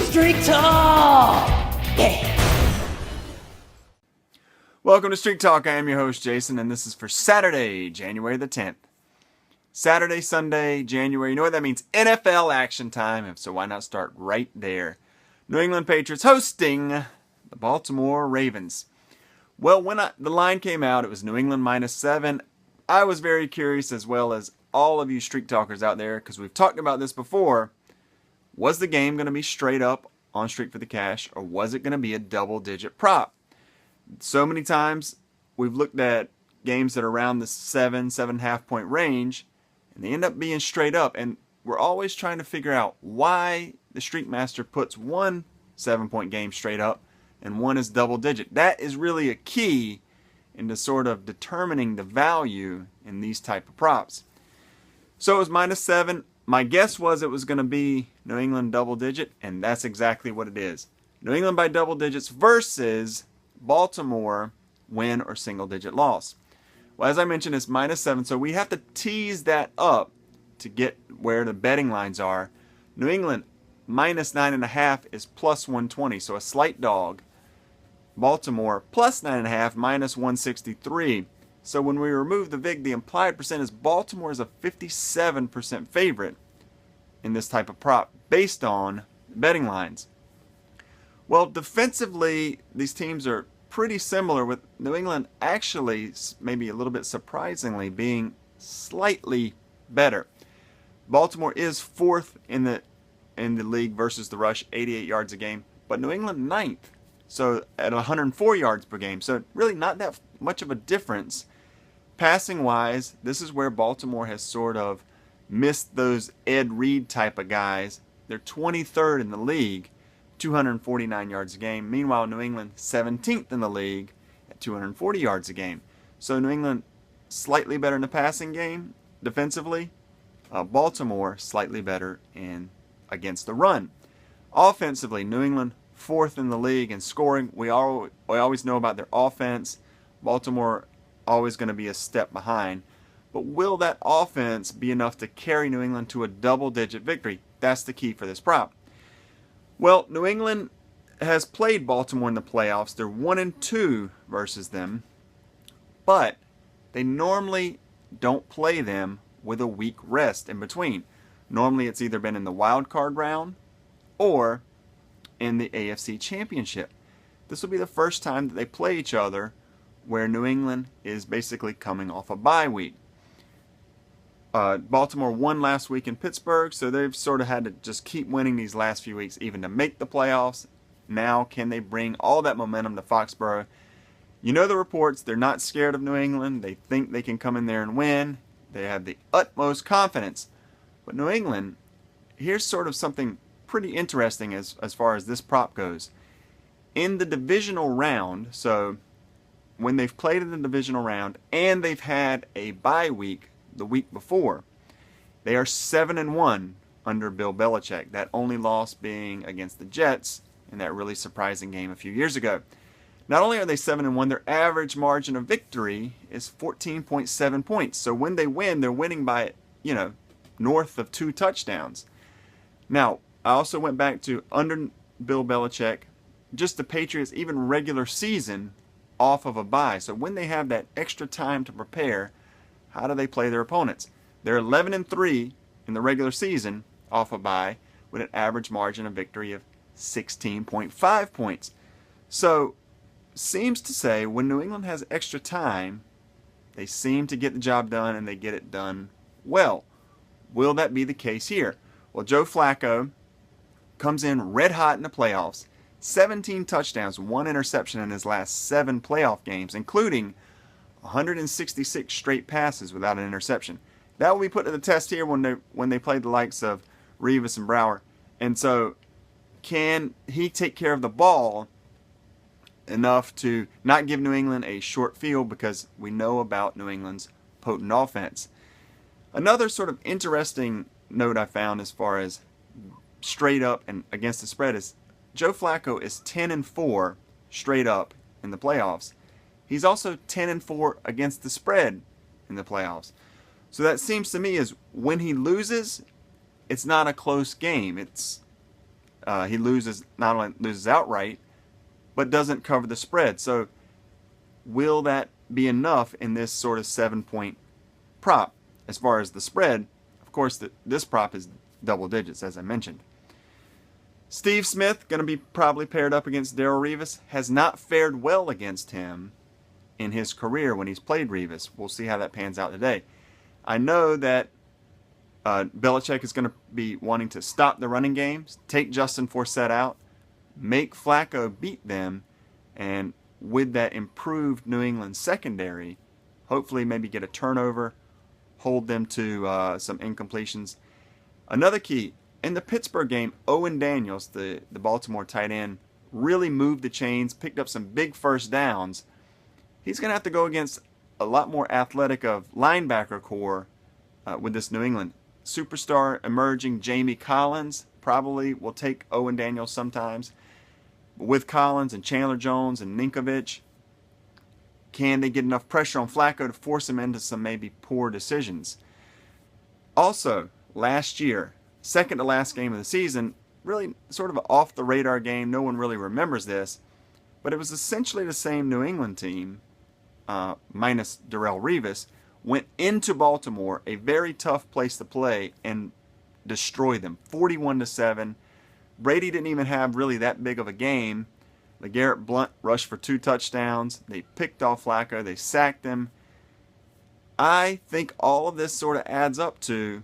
Street Talk! Yeah! Welcome to Street Talk. I am your host, Jason, and this is for Saturday, January the 10th. Saturday, Sunday, January. You know what that means? NFL action time, so why not start right there? New England Patriots hosting the Baltimore Ravens. Well, when the line came out, it was New England -7. I was very curious, as well as all of you Street Talkers out there, because we've talked about this before. Was the game going to be straight up on Street for the Cash, or was it going to be a double-digit prop? So many times we've looked at games that are around the 7.5 point range, and they end up being straight up. And we're always trying to figure out why the Street Master puts one 7-point game straight up and one is double digit. That is really a key into sort of determining the value in these type of props. So it was -7. My guess was it was going to be New England double digit, and that's exactly what it is. New England by double digits versus Baltimore win or single digit loss. Well, as I mentioned, it's -7, so we have to tease that up to get where the betting lines are. New England -9.5 is +120, so a slight dog. Baltimore +9.5 -163. So when we remove the VIG, the implied percent is Baltimore is a 57% favorite in this type of prop based on betting lines. Well, defensively, these teams are pretty similar, with New England actually, maybe a little bit surprisingly, being slightly better. Baltimore is 4th in the league versus the rush, 88 yards a game, but New England 9th, so at 104 yards per game. So really not that much of a difference. Passing-wise, this is where Baltimore has sort of missed those Ed Reed type of guys. They're 23rd in the league, 249 yards a game. Meanwhile, New England 17th in the league at 240 yards a game. So New England slightly better in the passing game defensively. Baltimore slightly better against the run. Offensively, New England 4th in the league in scoring. We always know about their offense. Baltimore always going to be a step behind. But will that offense be enough to carry New England to a double-digit victory? That's the key for this prop. Well, New England has played Baltimore in the playoffs. They're 1-2 versus them, but they normally don't play them with a week rest in between. Normally it's either been in the wild card round or in the AFC Championship. This will be the first time that they play each other where New England is basically coming off a bye week. Baltimore won last week in Pittsburgh, so they've sort of had to just keep winning these last few weeks even to make the playoffs. Now, can they bring all that momentum to Foxborough? You know the reports. They're not scared of New England. They think they can come in there and win. They have the utmost confidence. But New England, here's sort of something pretty interesting as far as this prop goes. In the divisional round, so when they've played in the divisional round and they've had a bye week the week before, they are 7-1 under Bill Belichick. That only loss being against the Jets in that really surprising game a few years ago. Not only are they 7-1, their average margin of victory is 14.7 points. So when they win, they're winning by, north of 2 touchdowns. Now, I also went back to under Bill Belichick, just the Patriots, even regular season, off of a bye. So when they have that extra time to prepare, how do they play their opponents? They're 11-3 in the regular season off a bye with an average margin of victory of 16.5 points. So, seems to say when New England has extra time, they seem to get the job done and they get it done well. Will that be the case here? Well, Joe Flacco comes in red hot in the playoffs. 17 touchdowns, 1 interception in his last 7 playoff games, including 166 straight passes without an interception. That will be put to the test here when they play the likes of Revis and Brower. And so, can he take care of the ball enough to not give New England a short field, because we know about New England's potent offense? Another sort of interesting note I found as far as straight up and against the spread is Joe Flacco is 10-4 straight up in the playoffs. He's also 10-4 against the spread in the playoffs. So that seems to me is when he loses, it's not a close game. It's he not only loses outright, but doesn't cover the spread. So will that be enough in this sort of 7-point prop? As far as the spread, of course, this prop is double digits, as I mentioned. Steve Smith, going to be probably paired up against Darrelle Revis, has not fared well against him in his career when he's played Revis. We'll see how that pans out today. I know that Belichick is going to be wanting to stop the running games, take Justin Forsett out, make Flacco beat them, and with that improved New England secondary, hopefully maybe get a turnover, hold them to some incompletions. Another key, in the Pittsburgh game, Owen Daniels, the Baltimore tight end, really moved the chains, picked up some big first downs. He's going to have to go against a lot more athletic of linebacker core with this New England. Superstar emerging Jamie Collins probably will take Owen Daniels sometimes. With Collins and Chandler Jones and Ninkovich, can they get enough pressure on Flacco to force him into some maybe poor decisions? Also, last year, second to last game of the season, really sort of an off-the-radar game. No one really remembers this, but it was essentially the same New England team, minus Darrelle Revis, went into Baltimore, a very tough place to play, and destroyed them, 41-7. Brady didn't even have really that big of a game. LeGarrette Blount rushed for 2 touchdowns. They picked off Flacco. They sacked him. I think all of this sort of adds up to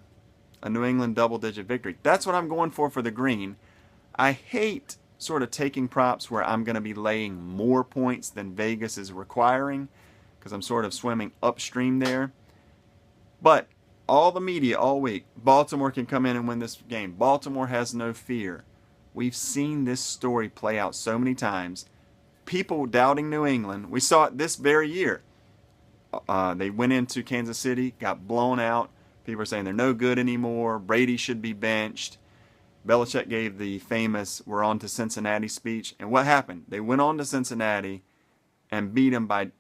a New England double-digit victory. That's what I'm going for the green. I hate sort of taking props where I'm going to be laying more points than Vegas is requiring because I'm sort of swimming upstream there. But all the media all week, Baltimore can come in and win this game. Baltimore has no fear. We've seen this story play out so many times. People doubting New England. We saw it this very year. They went into Kansas City, got blown out. People are saying they're no good anymore. Brady should be benched. Belichick gave the famous "we're on to Cincinnati" speech. And what happened? They went on to Cincinnati and beat them by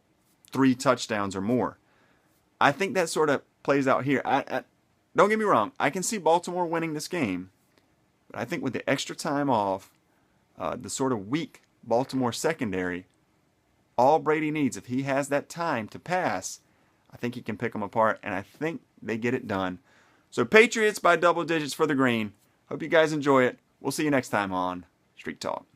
3 touchdowns or more. I think that sort of plays out here. Don't get me wrong. I can see Baltimore winning this game. But I think with the extra time off, the sort of weak Baltimore secondary, all Brady needs, if he has that time to pass, I think he can pick them apart, and I think they get it done. So Patriots by double digits for the green. Hope you guys enjoy it. We'll see you next time on Street Talk.